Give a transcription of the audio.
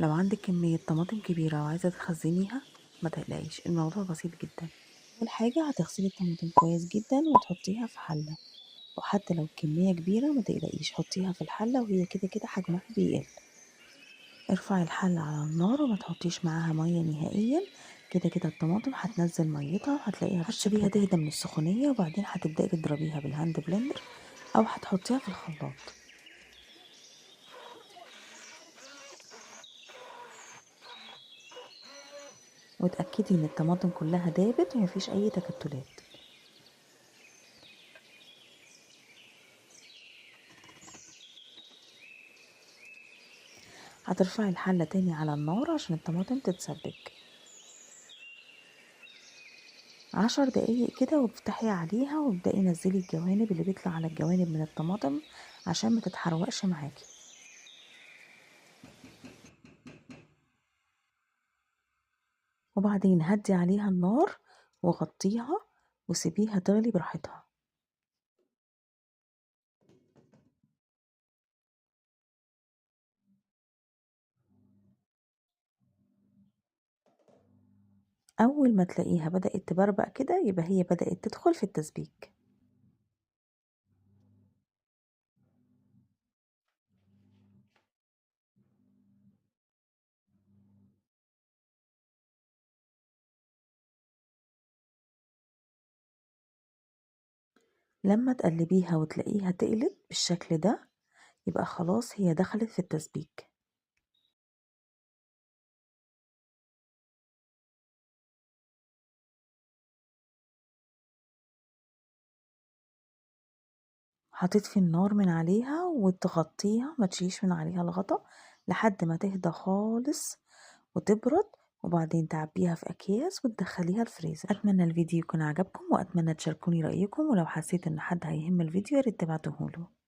لو عندك كمية طماطم كبيرة وعايزة تخزنيها، ما تقلقيش، الموضوع بسيط جدا. اول حاجة هتغسلي الطماطم كويس جدا وتحطيها في حلة، وحتى لو الكمية كبيرة ما تقلقيش، حطيها في الحلة وهي كده كده حجمها بيقل. ارفعي الحلة على النار وما تحطيش معاها مية نهائيا، كده كده الطماطم هتنزل ميتها وهتلاقيها هتسيبيها تهدى من السخونية، وبعدين هتبدأي تضربيها بالهاند بلندر او هتحطيها في الخلاط. وتأكدي ان الطماطم كلها دابت ومفيش اي تكتلات. هترفعي الحلة تاني على النار عشان الطماطم تتسبك 10 دقايق كده، وافتحي عليها وابدأي نزلي الجوانب اللي بيطلع على الجوانب من الطماطم عشان ما تتحرقش معاكي. وبعدين هدي عليها النار وغطيها وسيبيها تغلي براحتها. أول ما تلاقيها بدأت تبربق كده يبقى هي بدأت تدخل في التسبيك. لما تقلبيها وتلاقيها تقلت بالشكل ده يبقى خلاص هي دخلت في التسبيك. هتطفي النار من عليها وتغطيها، ما تشيليش من عليها الغطا لحد ما تهدى خالص وتبرد، وبعدين تعبيها في اكياس وتدخليها الفريزر. اتمنى الفيديو يكون عجبكم، واتمنى تشاركوني رايكم، ولو حسيت ان حد هيهم الفيديو ياريت تبعتوهوله.